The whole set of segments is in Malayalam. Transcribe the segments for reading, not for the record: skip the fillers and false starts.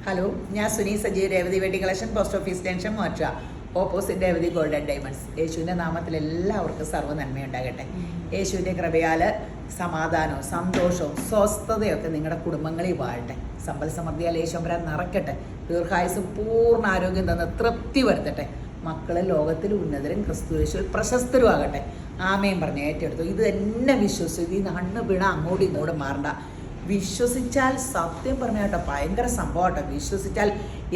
ഹലോ, ഞാൻ Suni Sajeev, Revathi wedding collection, post office tension മാറ്റുക, opposite Revathi gold and diamonds. യേശുവിൻ്റെ നാമത്തിൽ എല്ലാവർക്കും സർവ്വ നന്മയുണ്ടാകട്ടെ. യേശുവിൻ്റെ കൃപയാൽ സമാധാനവും സന്തോഷവും സ്വസ്ഥതയൊക്കെ നിങ്ങളുടെ കുടുംബങ്ങളിൽ വാഴട്ടെ. സമ്പൽ സമൃദ്ധിയാൽ യേശുവരാൻ നിറയ്ക്കട്ടെ. ദീർഘായുസും പൂർണ്ണ ആരോഗ്യം തന്ന് തൃപ്തി വരുത്തട്ടെ. മക്കളെ ലോകത്തിൽ ഉന്നതരും ക്രിസ്തുയേശുവിൽ പ്രശസ്തരും ആകട്ടെ. ആമയും പറഞ്ഞ് ഏറ്റെടുത്തു. ഇത് എന്നെ വിശ്വസിച്ചു. ഈ നണ്ണ് വീണ അങ്ങോട്ടും ഇങ്ങോട്ടും മാറണ്ട. വിശ്വസിച്ചാൽ സത്യം പറഞ്ഞ കേട്ടോ ഭയങ്കര സംഭവമാട്ടോ. വിശ്വസിച്ചാൽ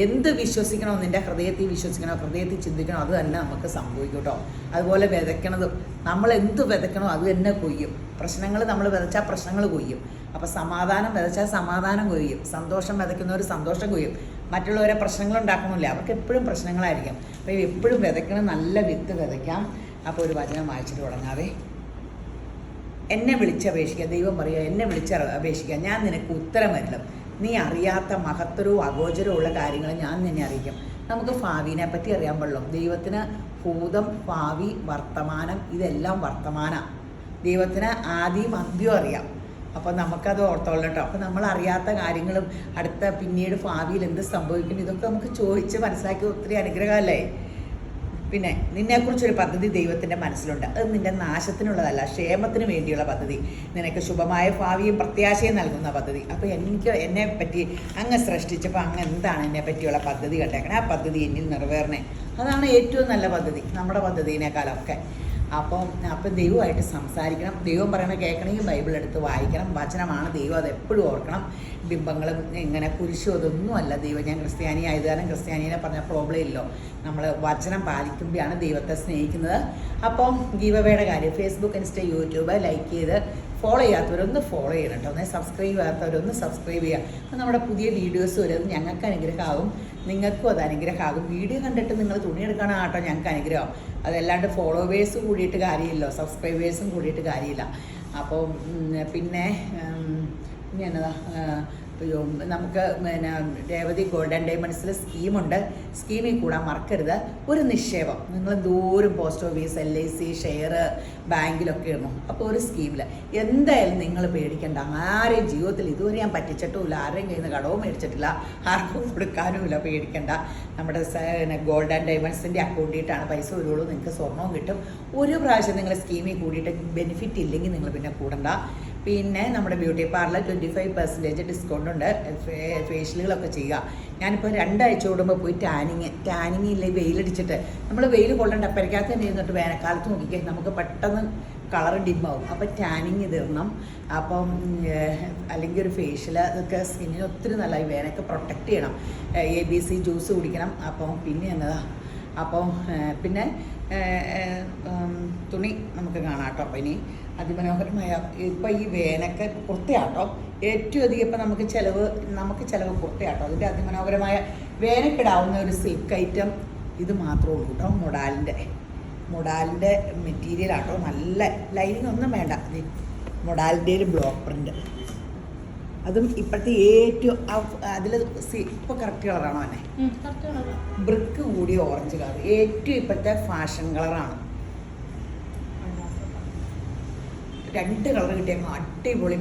എന്ത് വിശ്വസിക്കണോ, നിൻ്റെ ഹൃദയത്തിൽ വിശ്വസിക്കണോ, ഹൃദയത്തിൽ ചിന്തിക്കണോ, അത് തന്നെ നമുക്ക് സംഭവിക്കും കേട്ടോ. അതുപോലെ വിതയ്ക്കണതും നമ്മൾ എന്ത് വിതയ്ക്കണോ അത് തന്നെ കൊയ്യും. പ്രശ്നങ്ങൾ നമ്മൾ വിതച്ചാൽ പ്രശ്നങ്ങൾ കൊയ്യും. അപ്പോൾ സമാധാനം വിതച്ചാൽ സമാധാനം കൊയ്യും. സന്തോഷം വിതയ്ക്കുന്നവർ സന്തോഷം കൊയ്യും. മറ്റുള്ളവരെ പ്രശ്നങ്ങൾ ഉണ്ടാക്കണമില്ല, അവർക്ക് എപ്പോഴും പ്രശ്നങ്ങളായിരിക്കും. അപ്പോൾ എപ്പോഴും വിതയ്ക്കണം, നല്ല വിത്ത് വിതയ്ക്കാം. അപ്പോൾ ഒരു വചനം വായിച്ചിട്ട് തുടങ്ങാവേ. എന്നെ വിളിച്ചപേക്ഷിക്കുക. ദൈവം പറയുക, എന്നെ വിളിച്ചപേക്ഷിക്കുക, ഞാൻ നിനക്ക് ഉത്തരമരുളും. നീ അറിയാത്ത മഹത്തരവും അഗോചരവും ഉള്ള കാര്യങ്ങൾ ഞാൻ നിന്നെ അറിയിക്കും. നമുക്ക് ഭാവിനെ പറ്റി അറിയാൻ പാടുള്ളൂ. ദൈവത്തിന് ഭൂതം, ഭാവി, വർത്തമാനം ഇതെല്ലാം വർത്തമാനമാണ്. ദൈവത്തിന് ആദ്യം അന്ത്യവും അറിയാം. അപ്പോൾ നമുക്കത് ഓർത്തോളൂ കേട്ടോ. അപ്പോൾ നമ്മൾ അറിയാത്ത കാര്യങ്ങളും പിന്നീട് ഭാവിയിൽ എന്ത് സംഭവിക്കും ഇതൊക്കെ നമുക്ക് ചോദിച്ച് മനസ്സിലാക്കി ഒത്തിരി അനുഗ്രഹമല്ലേ. പിന്നെ നിന്നെക്കുറിച്ചൊരു പദ്ധതി ദൈവത്തിൻ്റെ മനസ്സിലുണ്ട്. അത് നിൻ്റെ നാശത്തിനുള്ളതല്ല, ക്ഷേമത്തിന് വേണ്ടിയുള്ള പദ്ധതി. നിനക്ക് ശുഭമായ ഭാവിയും പ്രത്യാശയും നൽകുന്ന പദ്ധതി. അപ്പോൾ എന്നെ പറ്റി അങ്ങ് സൃഷ്ടിച്ചപ്പോൾ അങ്ങ് എന്താണ് എന്നെ പറ്റിയുള്ള പദ്ധതി കണ്ടേക്കണേ. ആ പദ്ധതി എന്നിൽ നിറവേറണേ. അതാണ് ഏറ്റവും നല്ല പദ്ധതി, നമ്മുടെ പദ്ധതിനേക്കാളൊക്കെ. അപ്പം ദൈവമായിട്ട് സംസാരിക്കണം. ദൈവം പറയണ കേൾക്കണമെങ്കിൽ ബൈബിൾ എടുത്ത് വായിക്കണം. വചനമാണ് ദൈവം, അത് എപ്പോഴും ഓർക്കണം. ബിംബങ്ങളും ഇങ്ങനെ കുരിശും അതൊന്നും അല്ല ദൈവം. ഞാൻ ക്രിസ്ത്യാനി ആയത് കാരണം ക്രിസ്ത്യാനിനെ പറഞ്ഞ പ്രോബ്ലം ഇല്ലോ. നമ്മൾ വചനം പാലിക്കുമ്പോഴാണ് ദൈവത്തെ സ്നേഹിക്കുന്നത്. അപ്പം ഗീവവേയുടെ കാര്യം, ഫേസ്ബുക്ക്, ഇൻസ്റ്റ, യൂട്യൂബ് ലൈക്ക് ചെയ്ത് ഫോളോ ചെയ്യാത്തവരൊന്ന് ഫോളോ ചെയ്യണം കേട്ടോ. ഒന്ന് സബ്സ്ക്രൈബ് ചെയ്യാത്തവരൊന്ന് സബ്സ്ക്രൈബ് ചെയ്യുക. അപ്പോൾ നമ്മുടെ പുതിയ വീഡിയോസ് വരും. ഞങ്ങൾക്ക് അനുഗ്രഹമാകും, നിങ്ങൾക്കും അത് അനുഗ്രഹമാകും. വീഡിയോ കണ്ടിട്ട് നിങ്ങൾ തുണിയെടുക്കണം കേട്ടോ, ഞങ്ങൾക്ക് അനുഗ്രഹം. അതല്ലാണ്ട് ഫോളോവേഴ്സ് കൂടിയിട്ട് കാര്യമില്ല, സബ്സ്ക്രൈബേഴ്സും കൂടിയിട്ട് കാര്യമില്ല. അപ്പോൾ പിന്നെ എന്നതാ, നമുക്ക് രേവതി ഗോൾഡ് ആൻഡ് ഡയമണ്ട്സിൽ സ്കീമുണ്ട്. സ്കീമിൽ കൂടാൻ മറക്കരുത്. ഒരു നിക്ഷേപം നിങ്ങൾ ദൂരം പോസ്റ്റ് ഓഫീസ്, LIC, ഷെയർ, ബാങ്കിലൊക്കെ ഇടണം. അപ്പോൾ ഒരു സ്കീമിൽ എന്തായാലും നിങ്ങൾ പേടിക്കേണ്ട. ആരെയും ജീവിതത്തിൽ ഇതുവരെ ഞാൻ പറ്റിച്ചിട്ടുമില്ല, ആരുടെയും കയ്യിൽ നിന്ന് കടവും മേടിച്ചിട്ടില്ല, ആർക്കും കൊടുക്കാനുമില്ല, പേടിക്കേണ്ട. നമ്മുടെ ഗോൾഡ് ആൻഡ് ഡയമണ്ട്സിൻ്റെ അക്കൗണ്ടിട്ടാണ് പൈസ വരുള്ളൂ. നിങ്ങൾക്ക് സ്വർണവും കിട്ടും. ഒരു പ്രാവശ്യം നിങ്ങൾ സ്കീമിൽ കൂടിയിട്ട് ബെനിഫിറ്റ് ഇല്ലെങ്കിൽ നിങ്ങൾ പിന്നെ കൂടണ്ട. പിന്നെ നമ്മുടെ ബ്യൂട്ടി പാർലർ 25% ഡിസ്കൗണ്ട് ഉണ്ട്. ഫേഷ്യലുകളൊക്കെ ചെയ്യുക. ഞാനിപ്പോൾ 2 ആഴ്ച കൂടുമ്പോൾ പോയി ടാനിങ്ങില്ലേ, വെയിലടിച്ചിട്ട് നമ്മൾ വെയിൽ കൊള്ളണ്ട, പരിക്കാത്ത തന്നെ ഇരുന്നിട്ട് വേനൽക്കാലത്ത് നോക്കിക്കേ നമുക്ക് പെട്ടെന്ന് കളർ ഡിമ്മാവും. അപ്പോൾ ടാനിങ് ഇടണം. അപ്പം അല്ലെങ്കിൽ ഒരു ഫേഷ്യൽ, അതൊക്കെ സ്കിന്നിന് ഒത്തിരി നല്ലതായി. വേനൊക്കെ പ്രൊട്ടക്റ്റ് ചെയ്യണം. ABC ജ്യൂസ് കുടിക്കണം. അപ്പം പിന്നെ എന്നതാ, അപ്പം പിന്നെ തുണി നമുക്ക് കാണാം കേട്ടോ. അപ്പം ഇനി അതിമനോഹരമായ ഇപ്പം ഈ വേനൊക്കെ കുർത്തയാട്ടോ ഏറ്റവും അധികം. ഇപ്പം നമുക്ക് ചിലവ് കുർത്തയാട്ടോ. അതിൻ്റെ അതിമനോഹരമായ വേനക്കിടാവുന്ന ഒരു സിൽക്ക് ഐറ്റം ഇത് മാത്രമേ ഉള്ളൂ കേട്ടോ. മൊഡാലിൻ്റെ മെറ്റീരിയലാട്ടോ. നല്ല ലൈനിങ് ഒന്നും വേണ്ട. മൊഡാലിൻ്റെ ഒരു ബ്ലോക്ക് പ്രിൻ്റ്, അതും ഇപ്പോഴത്തെ ഏറ്റവും അതിൽ ഇപ്പോൾ കറക്റ്റ് കളറാണോ തന്നെ, ബ്രിക്ക് കൂടിയ ഓറഞ്ച് കളർ ഏറ്റവും ഇപ്പോഴത്തെ ഫാഷൻ കളറാണ്. 2 കളർ കിട്ടിയ അടിപൊളി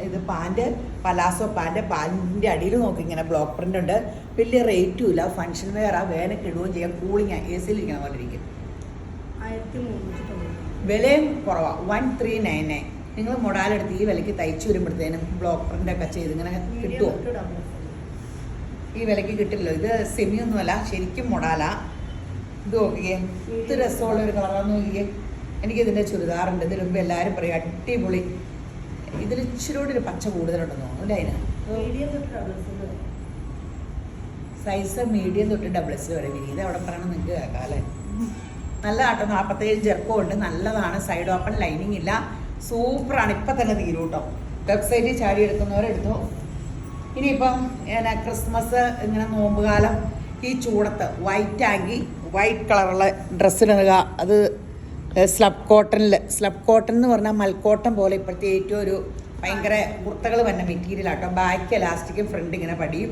ഇത് പാൻറ്റ്, പലാസോ പാൻറ്റിൻ്റെ അടിയിൽ നോക്കി ഇങ്ങനെ ബ്ലോക്ക് പ്രിൻ്റ് ഉണ്ട്. വലിയ റേറ്റും ഇല്ല. ഫങ്ഷൻ വെയർ വേനൊക്കെ ഇടുകയും ചെയ്യാം. കൂളിങ് AC-ലിരിക്കണ പോലെ ഇരിക്കും. 1390. വിലയും കുറവാണ്, 1399. നിങ്ങൾ മൊഡാലെടുത്ത് ഈ വിലയ്ക്ക് തയ്ച്ചു വരുമ്പോഴത്തേനും ബ്ലോക്ക് പ്രിൻ്റൊക്കെ ചെയ്ത് ഇങ്ങനെ കിട്ടുമോ? ഈ വിലയ്ക്ക് കിട്ടില്ലല്ലോ. ഇത് സെമിയൊന്നുമല്ല, ശരിക്കും മൊഡാലാ. ഇത് നോക്കിയേ, ഇത് രസമുള്ള ഒരു കളറാന്ന് നോക്കിയേ. എനിക്കിതിൻ്റെ ചുരിദാറുണ്ട്. ഇതിന് മുമ്പ് എല്ലാവരും പറയും അടിപൊളി. ഇതിൽ ഇച്ചിരി കൂടി ഒരു പച്ച കൂടുതലുണ്ടെന്ന് തോന്നുന്നു അല്ലേ? അതിന് സൈസ് മീഡിയം തൊട്ട് ഡബിൾസ് വരെ വിരിയത് അവിടെ പറയണം. നിങ്ങൾക്ക് കേൾക്കാം അല്ലേ? നല്ല ആട്ടോ. 47 ജെർക്കോ ഉണ്ട്. നല്ലതാണ്. സൈഡ് ഓപ്പൺ, ലൈനിങ് ഇല്ല. സൂപ്പറാണ്. ഇപ്പം തന്നെ തീരും കേട്ടോ. വെബ്സൈറ്റിൽ ചാടി എടുക്കുന്നവരെടുത്തു. ഇനിയിപ്പം ക്രിസ്മസ് ഇങ്ങനെ നോമ്പുകാലം ഈ ചൂടത്ത് വൈറ്റ് ആക്കി വൈറ്റ് കളറുള്ള ഡ്രസ്സിനിടുക. അത് സ്ലബ് കോട്ടൺ എന്ന് പറഞ്ഞാൽ മൽക്കോട്ടൺ പോലെ ഇപ്പോഴത്തെ ഏറ്റവും ഒരു ഭയങ്കര കുർത്തകൾ വന്ന മെറ്റീരിയലാട്ടോ. ബാക്ക് എലാസ്റ്റിക്കും ഫ്രണ്ട് ഇങ്ങനെ പടിയും.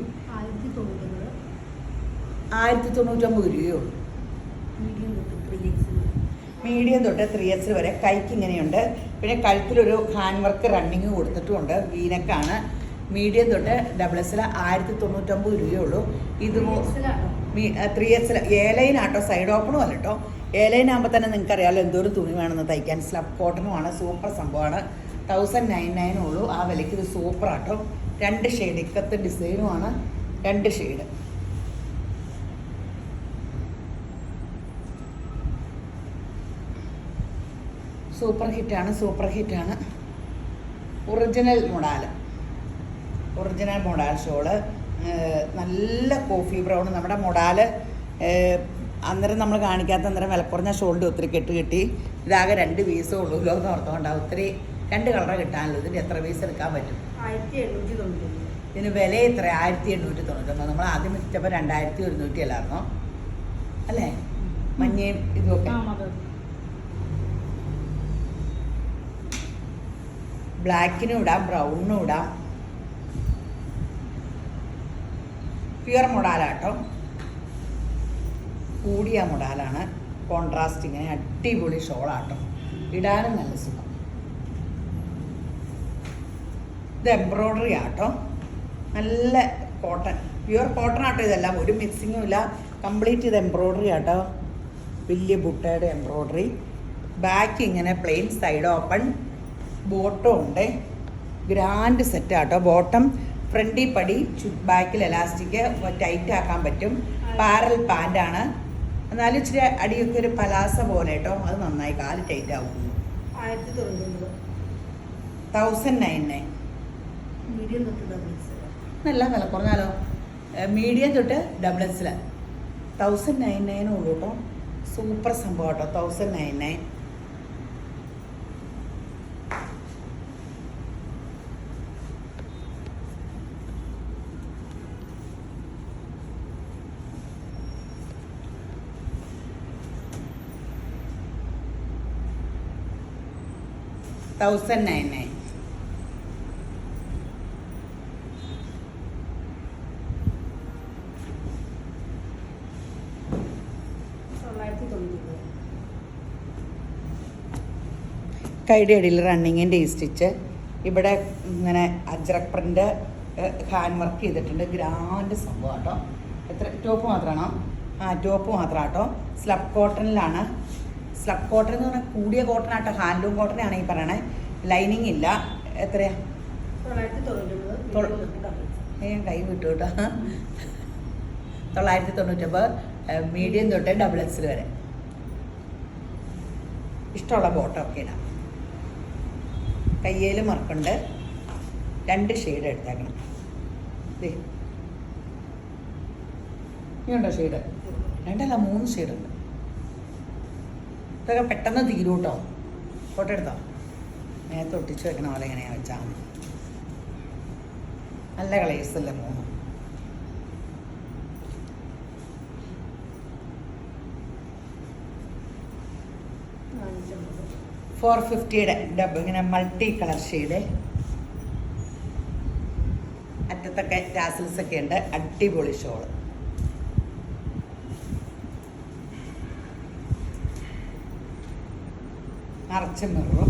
1099 രൂപയോ? മീഡിയം തൊട്ട് 3X വരെ. കൈക്ക് ഇങ്ങനെയുണ്ട്. പിന്നെ കഴുത്തിലൊരു ഹാൻഡ് വർക്ക് റണ്ണിങ് കൊടുത്തിട്ടുമുണ്ട്. വീനക്കാണ്. മീഡിയം തൊട്ട് ഡബിൾ എക്സൽ 1099 രൂപയേ ഉള്ളൂ. ഇത് 3XL ഏലൈനാട്ടോ, സൈഡ് ഓപ്പണും അല്ല കേട്ടോ. ഏലൈനാകുമ്പോൾ തന്നെ നിങ്ങൾക്ക് അറിയാമല്ലോ എന്തോരം തുണി വേണമെന്ന് തയ്ക്കാൻ. സ്ലബ് കോട്ടനുമാണ്, സൂപ്പർ സംഭവമാണ്. 1099 ഉള്ളൂ. ആ വിലയ്ക്ക് ഇത് സൂപ്പറാട്ടോ. 2 ഷെയ്ഡ് ഇക്കത്ത് ഡിസൈനുമാണ്, 2 ഷെയ്ഡ്. സൂപ്പർ ഹിറ്റാണ്. ഒറിജിനൽ മൊഡാൽ ഷോള്, നല്ല കോഫി ബ്രൗൺ. നമ്മുടെ മൊഡാല് അന്നേരം നമ്മൾ കാണിക്കാത്ത അന്നേരം വില കുറഞ്ഞ ഷോളിൻ്റെ ഒത്തിരി കിട്ടി. ഇതാകെ 2 പീസേ ഉള്ളൂ എന്ന് ഓർത്തോണ്ടാവും. ഒത്തിരി 2 കളറ് കിട്ടാനുള്ളൂ. ഇതിൻ്റെ എത്ര പീസ് എടുക്കാൻ പറ്റും? 1790. ഇതിന് വില എത്ര? 1899. നമ്മൾ ആദ്യം വെച്ചപ്പോൾ 2100 അല്ലായിരുന്നോ അല്ലേ? മഞ്ഞയും ഇതുമൊക്കെ. ബ്ലാക്കിനും ഇടാം, ബ്രൗണിനും ഇടാം. പ്യുവർ മൊഡാലാട്ടോ, കൂടിയ മൊഡാലാണ്. കോൺട്രാസ്റ്റ് ഇങ്ങനെ അടിപൊളി ഷോളാട്ടോ, ഇടാനും നല്ല സുഖം. ഇത് എംബ്രോയ്ഡറി ആട്ടോ, നല്ല കോട്ടൺ, പ്യുവർ കോട്ടൺ ആട്ടോ. ഇതെല്ലാം ഒരു മിക്സിങ്ങും ഇല്ല, കംപ്ലീറ്റ് ഇത് എംബ്രോയ്ഡറി ആട്ടോ. വലിയ ബുട്ടയുടെ എംബ്രോയ്ഡറി. ബാക്ക് ഇങ്ങനെ പ്ലെയിൻ, സൈഡ് ഓപ്പൺ. ബോട്ടം ഉണ്ട്, ഗ്രാൻഡ് സെറ്റ് ആട്ടോ. ബോട്ടം ഫ്രണ്ടിൽ പടി, ബാക്കിൽ എലാസ്റ്റിക്, ടൈറ്റ് ആക്കാൻ പറ്റും. പാരൽ പാൻ്റാണ്, എന്നാലും ഇച്ചിരി അടിയൊക്കെ ഒരു പലാസ പോലെ കേട്ടോ. അത് നന്നായി, കാല് ടൈറ്റ് ആവും. 1099. നല്ല വില കുറഞ്ഞാലോ. മീഡിയം തൊട്ട് ഡബിൾ എക്സൽ 1099 ഉള്ളൂ കേട്ടോ. സൂപ്പർ സംഭവം കേട്ടോ. 1099. കൈയുടെ ഇടയിൽ റണ്ണിങ്ങിൻ്റെ ഈ സ്റ്റിച്ച്. ഇവിടെ ഇങ്ങനെ അജ്രക് പ്രിൻ്റ് ഹാൻഡ് വർക്ക് ചെയ്തിട്ടുണ്ട്. ഗ്രാൻഡ് സംഭവം കേട്ടോ. എത്ര ടോപ്പ് മാത്രമാണോ? ടോപ്പ് മാത്രം കേട്ടോ. സ്ലബ് കോട്ടണിലാണ്. സ്ലബ് കോട്ടൺ എന്ന് പറഞ്ഞാൽ കൂടിയ കോട്ടൺ ആട്ടോ. ഹാൻഡ്ലൂം കോട്ടനാണ് ഈ പറയണേ. ലൈനിങ് ഇല്ല. എത്രയാ? 999. കൈ വിട്ടു കേട്ടോ. 999. മീഡിയം തൊട്ട് ഡബിൾ എക്സൽ വരെ. ഇഷ്ടമുള്ള ബോട്ടമൊക്കെ ഇടാം. കയ്യിൽ മറക്കുണ്ട്. 2 ഷെയ്ഡ് എടുത്തേക്കണം. ഇനിയുണ്ടോ ഷെയ്ഡ്? 2 അല്ല 3 ഷെയ്ഡുണ്ട്. ഇതൊക്കെ പെട്ടെന്ന് തീരും കേട്ടോ. ഫോട്ടോ എടുത്തോ? നേരത്തെ ഒട്ടിച്ച് വെക്കണ പോലെ എങ്ങനെയാണ് വെച്ചാൽ മതി. നല്ല കളേഴ്സ് അല്ലേ 3. $450 ഡബ് ഇങ്ങനെ മൾട്ടി കളർ ഷെയ്ഡ്. അറ്റത്തൊക്കെ ടാസിൽസ് ഒക്കെ ഉണ്ട്. അടിപൊളി ഷോള്. നിറച്ച് മിററും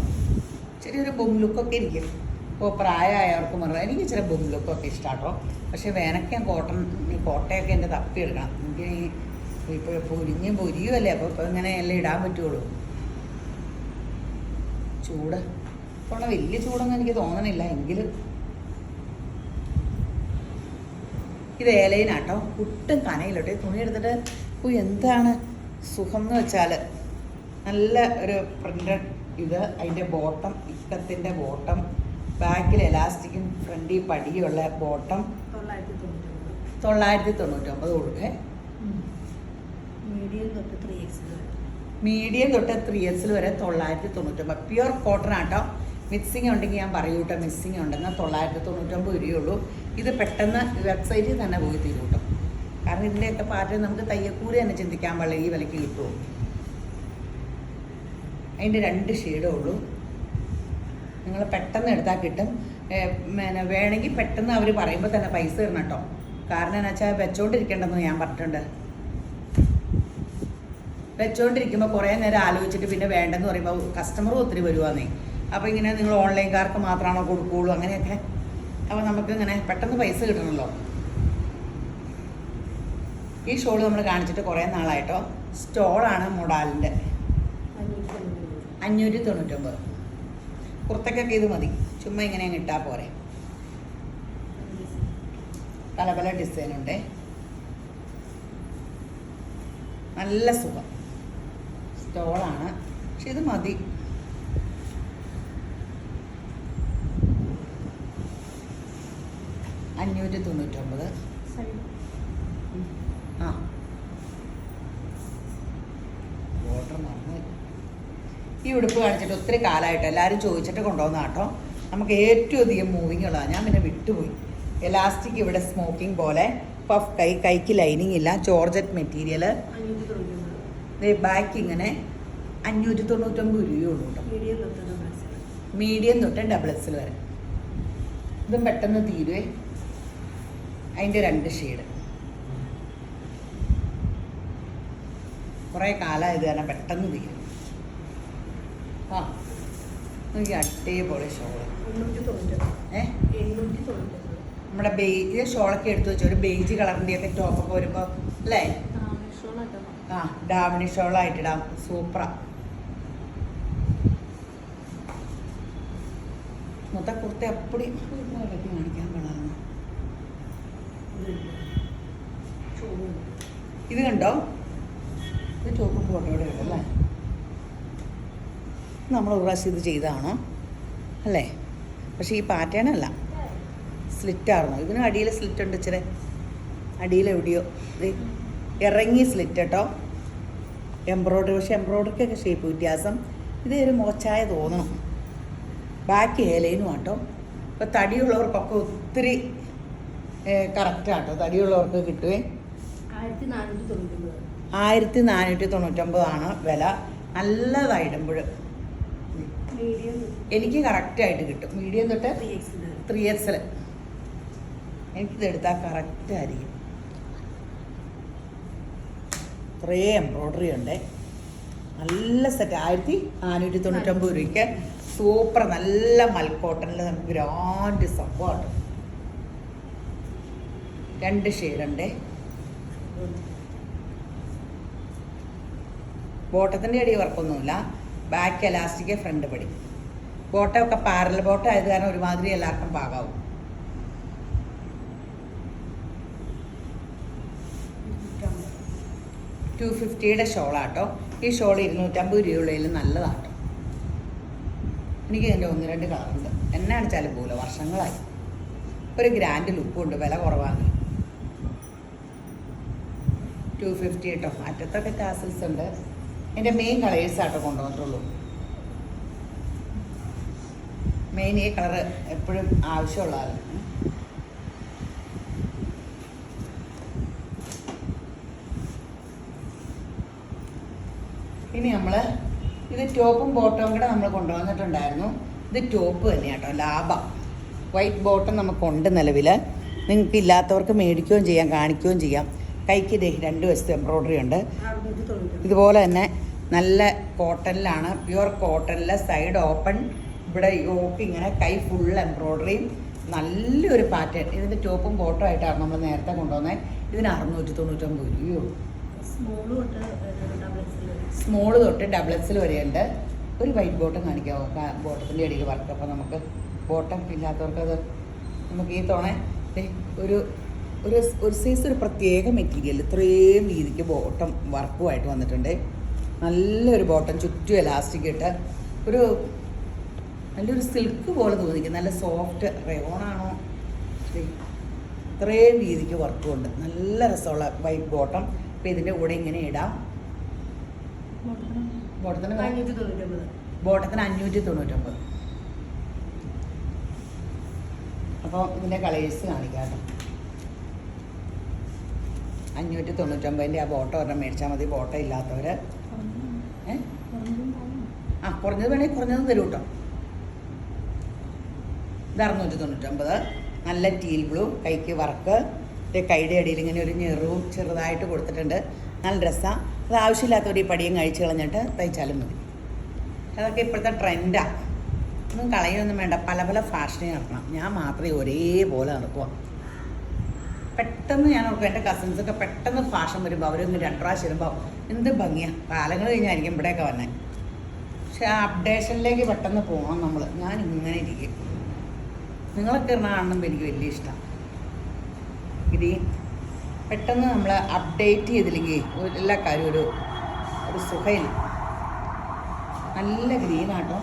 ചെറിയൊരു ബും ലുക്കൊക്കെ ഇരിക്കും. ഇപ്പോൾ പ്രായമായവർക്ക് മിറർ. എനിക്ക് ഇച്ചിരി ബും ലുക്കൊക്കെ ഇഷ്ടമാട്ടോ. പക്ഷേ വേനൊക്കെ കോട്ടൺ, ഈ കോട്ടയൊക്കെ എൻ്റെ തപ്പിയെടുക്കണം. എനിക്ക് ഇപ്പോൾ പൊരിയുമല്ലേ. അപ്പോൾ ഇപ്പോൾ ഇങ്ങനെ എല്ലാം ഇടാൻ പറ്റുള്ളൂ. ചൂട് ഇപ്പോൾ വലിയ ചൂടൊന്നും എനിക്ക് തോന്നണില്ല. എങ്കിലും ഇത് ഏലയിനാട്ടോ. ഒട്ടും കനയിലോട്ടെ. തുണി എടുത്തിട്ട് എന്താണ് സുഖം എന്ന് വെച്ചാൽ നല്ല ഒരു പ്രിൻ്റഡ്. ഇത് അതിൻ്റെ ബോട്ടം, ഇക്കത്തിൻ്റെ ബോട്ടം. ബാക്കിൽ എലാസ്റ്റിക്കും ഫ്രണ്ടിൽ പടിയുള്ള ബോട്ടം. 999 കൊടുക്കേ. മീഡിയം തൊട്ട് 3XL വരെ 999. പ്യുവർ കോട്ടൺ ആട്ടോ. മിക്സിങ് ഉണ്ടെങ്കിൽ ഞാൻ പറയൂ കേട്ടോ. മിക്സിങ് ഉണ്ടെങ്കിൽ 999 രൂപയുള്ളൂ. ഇത് പെട്ടെന്ന് വെബ്സൈറ്റിൽ തന്നെ പോയി തീരും കേട്ടോ. കാരണം ഇതിൻ്റെയൊക്കെ പാറ്റേൺ നമുക്ക് തയ്യക്കൂലി തന്നെ ചിന്തിക്കാൻ പാടില്ല. ഈ വിലയ്ക്ക് കിട്ടുമോ? അതിൻ്റെ 2 ഷെയ്ഡേ ഉള്ളൂ. നിങ്ങൾ പെട്ടെന്ന് എടുത്താൽ കിട്ടും. വേണമെങ്കിൽ പെട്ടെന്ന് അവർ പറയുമ്പോൾ തന്നെ പൈസ തരണം കേട്ടോ. കാരണം എന്ന് വെച്ചാൽ വെച്ചോണ്ടിരിക്കേണ്ടെന്ന് ഞാൻ പറഞ്ഞിട്ടുണ്ട്. വെച്ചോണ്ടിരിക്കുമ്പോൾ കുറേ നേരം ആലോചിച്ചിട്ട് പിന്നെ വേണ്ടെന്ന് പറയുമ്പോൾ കസ്റ്റമറും ഒത്തിരി വരുവാന്നേ. അപ്പോൾ ഇങ്ങനെ നിങ്ങൾ ഓൺലൈൻകാർക്ക് മാത്രമാണോ കൊടുക്കുകയുള്ളൂ അങ്ങനെയൊക്കെ. അപ്പോൾ നമുക്ക് ഇങ്ങനെ പെട്ടെന്ന് പൈസ കിട്ടണമല്ലോ. ഈ ഷോൾ നമ്മൾ കാണിച്ചിട്ട് കുറേ നാളായിട്ടോ. സ്റ്റോളാണ് മൊഡാലിൻ്റെ 599. കുർത്തക്കൊക്കെ ഇത് മതി, ചുമ്മാ ഇങ്ങനെ അങ്ങ് ഇട്ടാൽ പോരെ. പല പല ഡിസൈനുണ്ട്, നല്ല സുഖം. സ്റ്റോളാണ്, പക്ഷെ ഇത് മതി. $599. ആ ഓർഡർ മറന്നു. ഈ ഉടുപ്പ് കാണിച്ചിട്ട് ഒത്തിരി കാലമായിട്ട് എല്ലാവരും ചോദിച്ചിട്ട് കൊണ്ടുവന്ന കേട്ടോ. നമുക്ക് ഏറ്റവും അധികം മൂവിങ് ഉള്ളതാണ്. ഞാൻ പിന്നെ വിട്ടുപോയി. എലാസ്റ്റിക് ഇവിടെ സ്മോക്കിംഗ് പോലെ, പഫ് കൈക്ക് ലൈനിങ് ഇല്ല, ജോർജറ്റ് മെറ്റീരിയൽ. ബാക്ക് ഇങ്ങനെ 599 രൂപയേ ഉള്ളൂ കേട്ടോ. മീഡിയം തൊട്ട് XXL വരെ. ഇതും പെട്ടെന്ന് തീരുവേ. അതിൻ്റെ 2 ഷെയ്ഡ്. കുറേ കാലമായത് കാരണം പെട്ടെന്ന് തീരും. ആ നോക്കി, അടിപൊളി ഷോള്. നമ്മുടെ ഇത് ഷോളൊക്കെ എടുത്തു വെച്ചു. ഒരു ബേജ് കളറിൻ്റെയൊക്കെ ടോപ്പൊക്കെ വരുമ്പോൾ അല്ലേ? ആ ഡാമിനി ഷോളായിട്ടിടാം. സൂപ്പറാ. മൊത്തം കുർത്ത അപ്പടി കാണിക്കാൻ കൊള്ളാം. ഇത് കണ്ടോ? ഇത് ചോപ്പും ഫോട്ടോയുടെ ഉണ്ടല്ലേ? നമ്മൾ ഒരു പ്രാവശ്യം ഇത് ചെയ്തതാണോ അല്ലേ? പക്ഷേ ഈ പാറ്റേൺ അല്ല, സ്ലിറ്റായിരുന്നു. ഇതിന് അടിയിൽ സ്ലിറ്റ് ഉണ്ട്, ഇച്ചിരി അടിയിലെവിടെയോ ഇത് ഇറങ്ങി സ്ലിറ്റ് കേട്ടോ. എംബ്രോയ്ഡറി, പക്ഷേ എംബ്രോയ്ഡറിക്കൊക്കെ ഷേപ്പ് വ്യത്യാസം. ഇത് ഒരു മോച്ചായ തോന്നണം. ബാക്ക് ഏലയിനും കേട്ടോ. ഇപ്പോൾ തടിയുള്ളവർക്കൊക്കെ ഒത്തിരി കറക്റ്റാട്ടോ. തടിയുള്ളവർക്ക് കിട്ടുവേ. 1499 വില. നല്ലതായിടുമ്പോൾ എനിക്ക് കറക്റ്റായിട്ട് കിട്ടും. മീഡിയം തൊട്ട് 3XL. എനിക്കിതെടുത്താൽ കറക്റ്റായിരിക്കും. ഇത്രയും എംബ്രോയ്ഡറി ഉണ്ട്. നല്ല സെറ്റ്. 1499 രൂപയ്ക്ക് സൂപ്പർ. നല്ല മൽക്കോട്ടനിൽ നമുക്ക് ഗ്രാൻഡ് സംഭവമാണ്. 2 ഷെയ്ഡുണ്ട്. ബോട്ടത്തിൻ്റെ അടി വർക്കൊന്നുമില്ല. ബാക്ക് എലാസ്റ്റിക്, ഫ്രണ്ട് പടി. ബോട്ടമൊക്കെ പാരൽ ബോട്ടം ആയത് കാരണം ഒരുമാതിരി എല്ലാവർക്കും പാകാവും. $250 ഷോളാട്ടോ. ഈ ഷോൾ 250 രൂപയുള്ളതിൽ നല്ലതാട്ടോ. എനിക്ക് ഇതിൻ്റെ 1-2 കളറുണ്ട്. എന്നെ അടിച്ചാലും പോലെ വർഷങ്ങളായി. ഒരു ഗ്രാൻഡ് ലുക്കുണ്ട്. വില കുറവാണ്. 250 കേട്ടോ. അറ്റത്തൊക്കെ ടാസൽസ് ഉണ്ട്. എൻ്റെ മെയിൻ കളേഴ്സാട്ടോ കൊണ്ടുവന്നിട്ടുള്ളൂ. മെയിൻ ഈ കളറ് എപ്പോഴും ആവശ്യമുള്ളതാണ്. ഇനി നമ്മൾ ഇത് ടോപ്പും ബോട്ടവും കൂടെ നമ്മൾ കൊണ്ടുവന്നിട്ടുണ്ടായിരുന്നു. ഇത് ടോപ്പ് തന്നെയാട്ടോ, ലാഭ. വൈറ്റ് ബോട്ടം നമുക്കുണ്ട് നിലവിൽ. നിങ്ങൾക്ക് ഇല്ലാത്തവർക്ക് മേടിക്കുകയും ചെയ്യാം, കാണിക്കുകയും ചെയ്യാം. കൈക്ക് 2 വശത്ത് എംബ്രോയ്ഡറി ഉണ്ട്. ഇതുപോലെ തന്നെ നല്ല കോട്ടണിലാണ്, പ്യുവർ കോട്ടണിൽ സൈഡ് ഓപ്പൺ. ഇവിടെ യോക്ക് ഇങ്ങനെ, കൈ ഫുൾ എംബ്രോയ്ഡറിയും. നല്ലൊരു പാറ്റേൺ. ഇതിൻ്റെ ടോപ്പും ബോട്ടം ആയിട്ടാണ് നമ്മൾ നേരത്തെ കൊണ്ടുവന്നത്. ഇതിന് 699 രൂപയുള്ളൂ. സ്മോള് തൊട്ട് XXL വരെയുണ്ട്. ഒരു വൈറ്റ് ബോട്ടം കാണിക്കാമോ? ബോട്ടത്തിൻ്റെ അടിയിൽ വർക്ക്. അപ്പോൾ നമുക്ക് ബോട്ടം ഇല്ലാത്തവർക്കത് നമുക്ക് ഈ തോണ ഒരു ഒരു സൈസ് ഒരു പ്രത്യേക മെറ്റീരിയൽ ഇത്രയും രീതിക്ക് ബോട്ടം വർക്കുമായിട്ട് വന്നിട്ടുണ്ട്. നല്ലൊരു ബോട്ടം, ചുറ്റും എലാസ്റ്റിക് ഇട്ട് ഒരു നല്ലൊരു സിൽക്ക് പോലെ തോന്നിക്കും. നല്ല സോഫ്റ്റ് റയോണാണോ? ഇത്രയും രീതിക്ക് വർക്കുമുണ്ട്. നല്ല രസമുള്ള വൈറ്റ് ബോട്ടം. അപ്പോൾ ഇതിൻ്റെ കൂടെ ഇങ്ങനെ ഇടാം. ബോട്ടത്തിന് 599. അപ്പോൾ ഇതിൻ്റെ കളേഴ്സ് കാണിക്കാം കേട്ടോ. 599 ആ ബോട്ടം ഒരെണ്ണം മേടിച്ചാൽ മതി. ബോട്ടം ഇല്ലാത്തവർ കുറഞ്ഞത് വേണമെങ്കിൽ കുറഞ്ഞതും തരും കേട്ടോ. ഇത് 699. നല്ല ടീൽ ബ്ലൂ, കൈക്ക് വർക്ക്. കൈയുടെ അടിയിൽ ഇങ്ങനെ ഒരു ഞെറുവും ചെറുതായിട്ട് കൊടുത്തിട്ടുണ്ട്. നല്ല ഡ്രസ്സാണ്. അത് ആവശ്യമില്ലാത്തവർ ഈ പടിയും കഴിച്ച് കളഞ്ഞിട്ട് തയ്ച്ചാലും മതി. അതൊക്കെ ഇപ്പോഴത്തെ ട്രെൻഡാണ്. ഒന്നും കളയൊന്നും വേണ്ട, പല പല ഫാഷനിൽ നടക്കണം. ഞാൻ മാത്രമേ ഒരേപോലെ നടക്കുക. പെട്ടെന്ന് ഞാൻ ഓർക്കും എൻ്റെ കസിൻസൊക്കെ പെട്ടെന്ന് ഫാഷൻ വരുമ്പോൾ അവരൊന്ന് 2 പ്രാവശ്യം വരുമ്പോൾ എന്ത് ഭംഗിയാണ്. കാലങ്ങൾ കഴിഞ്ഞായിരിക്കും ഇവിടെയൊക്കെ വന്നത്. പക്ഷെ ആ അപ്ഡേഷനിലേക്ക് പെട്ടെന്ന് പോകണം നമ്മൾ. ഞാൻ ഇങ്ങനെ ഇരിക്കും. നിങ്ങളൊക്കെ ഇറങ്ങ കാണുമ്പോൾ എനിക്ക് വലിയ ഇഷ്ടമാണ്. ഇത് പെട്ടെന്ന് നമ്മൾ അപ്ഡേറ്റ് ചെയ്തില്ലെങ്കിൽ എല്ലാ കാര്യവും ഒരു സുഖയില്ല. നല്ല ഗ്രീനാട്ടോ.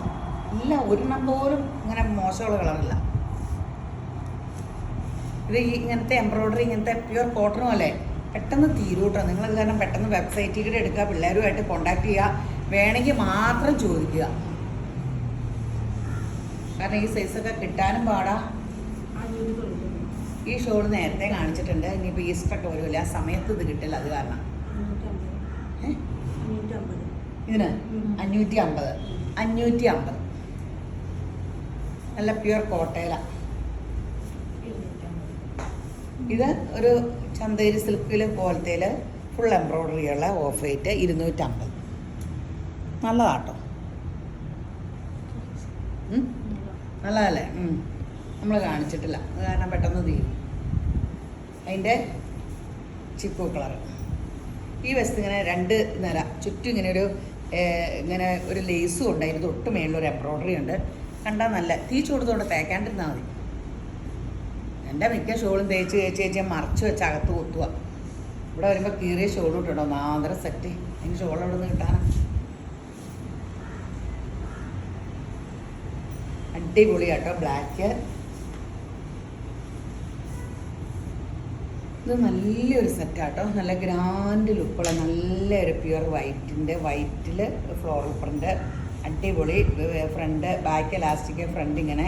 ഇല്ല ഒരെണ്ണം പോലും ഇങ്ങനെ മോശമുള്ള കളറില്ല. ഇത് ഇങ്ങനത്തെ എംബ്രോയ്ഡറി, ഇങ്ങനത്തെ പ്യുവർ കോട്ടണും അല്ലേ, പെട്ടെന്ന് തീരൂട്ടോ. നിങ്ങളത് കാരണം പെട്ടെന്ന് വെബ്സൈറ്റിൽ കൂടെ എടുക്കുക, പിള്ളേരുമായിട്ട് കോണ്ടാക്ട് ചെയ്യുക, വേണമെങ്കിൽ മാത്രം ചോദിക്കുക. കാരണം ഈ സൈസൊക്കെ കിട്ടാനും പാടാ. ഈ ഷോൾ നേരത്തെ കാണിച്ചിട്ടുണ്ട്. ഇനിയിപ്പോൾ ഈസ്റ്ററൊക്കെ വരുമല്ലോ, ആ സമയത്ത് ഇത് കിട്ടില്ല. അത് കാരണം ഇതിന് 550 നല്ല പ്യുവർ കോട്ടയില. ഇത് ഒരു ചന്തേരി സിൽക്കിൽ പോലത്തേൽ ഫുൾ എംബ്രോയ്ഡറിയുള്ള ഓഫ് വൈറ്റ് 250. നല്ലതാട്ടോ, നല്ലതല്ലേ? നമ്മൾ കാണിച്ചിട്ടില്ല, അത് കാരണം പെട്ടെന്ന് തീരും. അതിൻ്റെ ചിക്കു കളർ. ഈ വശത്ത് ഇങ്ങനെ 2 നിര ചുറ്റും ഇങ്ങനെ ഒരു ലേസും ഉണ്ട്. അതിന് തൊട്ട് മേളിലൊരു എംബ്രോയ്ഡറി ഉണ്ട്. കണ്ടാൽ നല്ല തീ ചൂടത്തോടെ തേക്കാണ്ടിരുന്നാൽ മതി. എൻ്റെ മിക്ക ഷോളും തേച്ച് മറച്ച് വെച്ച് അകത്ത് കുത്തുക. ഇവിടെ വരുമ്പോൾ കീറിയ ഷോൾ ഇട്ടുണ്ടോ മാതര സെറ്റ്. എനിക്ക് ഷോൾ എവിടെ നിന്ന് കിട്ടാനാ? അടിപൊളി കേട്ടോ. ബ്ലാക്ക്. ഇത് നല്ലൊരു സെറ്റാട്ടോ. നല്ല ഗ്രാൻഡ് ലുക്കുള്ള നല്ലൊരു പ്യുവർ വൈറ്റിൽ ഫ്ലോറൽ പ്രിൻ്റ്. അടിപൊളി. ഫ്രണ്ട് ബാക്ക് എലാസ്റ്റിക്, ഫ്രണ്ട് ഇങ്ങനെ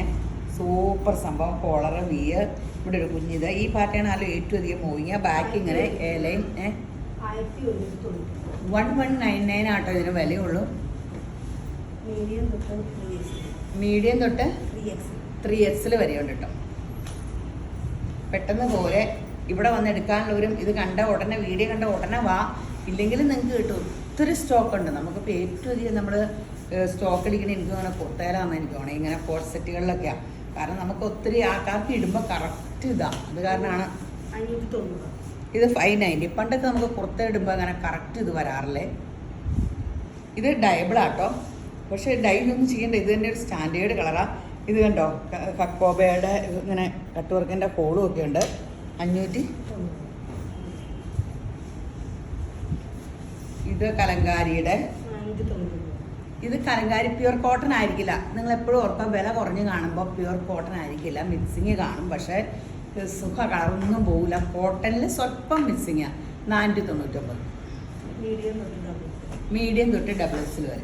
സൂപ്പർ സംഭവം. കോളർ വീ. ഇവിടെ ഒരു കുഞ്ഞിത്. ഈ പാർട്ടിയാണ് ഏറ്റവും അധികം മൂവിങ്. ബാക്ക് ഇങ്ങനെ ലൈൻ 1199 ആട്ടോ ഇതിന് വിലയുള്ളൂ. മീഡിയം തൊട്ട് 3XL വരെയുണ്ട് കേട്ടോ. പെട്ടെന്ന് പോലെ ഇവിടെ വന്ന് എടുക്കാനുള്ളവരും ഇത് കണ്ട ഉടനെ, വീഡിയോ കണ്ട ഉടനെ വാ. ഇല്ലെങ്കിൽ നിങ്ങൾക്ക് കിട്ടും. ഒത്തിരി സ്റ്റോക്ക് ഉണ്ട്. നമുക്കിപ്പോൾ ഏറ്റവും അധികം നമ്മൾ സ്റ്റോക്ക് അടിക്കണ എനിക്ക് അങ്ങനെ കൊട്ടേലാന്ന് എനിക്ക് തോന്നണം. ഇങ്ങനെ കോട്ട് സെറ്റുകളിലൊക്കെയാണ്. കാരണം നമുക്ക് ഒത്തിരി ആൾക്കാർക്ക് ഇടുമ്പോൾ കറക്റ്റ് ഇതാണ്. അത് കാരണമാണ് 590. ഇത് 590. പണ്ടൊക്കെ നമുക്ക് കുർത്ത ഇടുമ്പോൾ അങ്ങനെ കറക്റ്റ് ഇത് വരാറില്ലേ. ഇത് ഡയബിളാട്ടോ. പക്ഷേ ഡൈലൊന്നും ചെയ്യേണ്ട. ഇത് തന്നെ ഒരു സ്റ്റാൻഡേർഡ് കളറാണ്. ഇത് കണ്ടോ, കക്കോബയുടെ ഇങ്ങനെ കട്ട് വർക്കിൻ്റെ കോളും ഒക്കെ ഉണ്ട്. 590. ഇത് കലങ്കാരിയുടെ. ഇത് കലങ്കാരി പ്യുവർ കോട്ടൺ ആയിരിക്കില്ല. നിങ്ങൾ എപ്പോഴും ഓർക്കുക, വില കുറഞ്ഞ് കാണുമ്പോൾ പ്യുവർ കോട്ടൺ ആയിരിക്കില്ല. മിക്സിങ് കാണും, പക്ഷേ സുഖ കളറൊന്നും പോകില്ല. കോട്ടണിൽ സ്വല്പം മിക്സിങ്ങാണ്. 499. മീഡിയം തൊട്ട് XXL വരെ.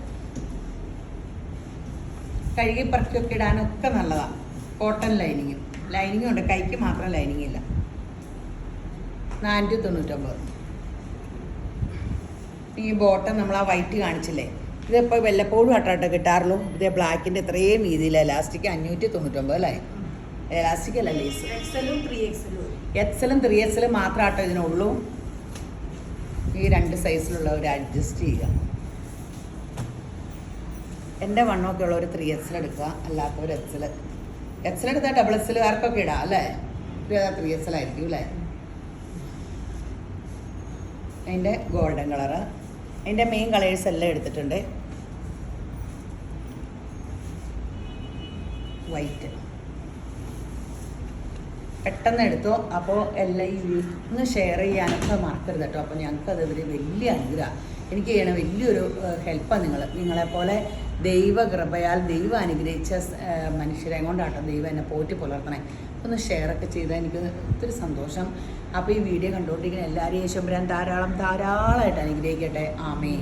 കഴുകി പറക്കൊക്കെ ഇടാനൊക്കെ നല്ലതാണ്. കോട്ടൺ ലൈനിങ്ങും ഉണ്ട്. കൈക്ക് മാത്രം ലൈനിങ് ഇല്ല. 499. ഈ ബോട്ടം നമ്മൾ ആ വൈറ്റ് കാണിച്ചില്ലേ, ഇതിപ്പോൾ വല്ലപ്പോഴും അട്ടാട്ടോ കിട്ടാറുള്ളൂ. ഇത് ബ്ലാക്കിൻ്റെ ഇത്രയും വീതിയിൽ എലാസ്റ്റിക് 599 അല്ലേ? എലാസ്റ്റിക് അല്ല, ലേസ്. XL 3XL മാത്രം ആട്ടോ ഇതിനുള്ളൂ. ഈ 2 സൈസിലുള്ളവർ അഡ്ജസ്റ്റ് ചെയ്യുക. എൻ്റെ വണ്ണമൊക്കെ ഉള്ളവർ 3XL എടുക്കുക, അല്ലാത്തവർ XL എടുത്താൽ XXL ആർക്കൊക്കെ ഇടാം അല്ലേ? ഇത് 3XL ആയിരിക്കും അല്ലേ? അതിൻ്റെ ഗോൾഡൻ കളറ്. അതിൻ്റെ മെയിൻ കളേഴ്സ് എല്ലാം എടുത്തിട്ടുണ്ട്. വൈറ്റ് പെട്ടെന്ന് എടുത്തോ. അപ്പോൾ എല്ലാം ഒന്ന് ഷെയർ ചെയ്യാനൊക്കെ മറക്കരുത് കേട്ടോ. അപ്പോൾ ഞങ്ങൾക്കത് ഒരു വലിയ അനുഗ്രഹം. എനിക്ക് ചെയ്യണ വലിയൊരു ഹെൽപ്പാണ് നിങ്ങളെപ്പോലെ ദൈവകൃപയാൽ ദൈവം അനുഗ്രഹിച്ച മനുഷ്യരെ കൊണ്ടാട്ടോ ദൈവം എന്നെ പോറ്റി പുലർത്തണേ. ഒന്ന് ഷെയറൊക്കെ ചെയ്താൽ എനിക്ക് ഒത്തിരി സന്തോഷം. അപ്പോൾ ഈ വീഡിയോ കണ്ടുകൊണ്ടിരിക്കുന്ന എല്ലാവരെയും യേശുമ്പുരാൻ ധാരാളമായിട്ട് അനുഗ്രഹിക്കട്ടെ. ആമേൻ.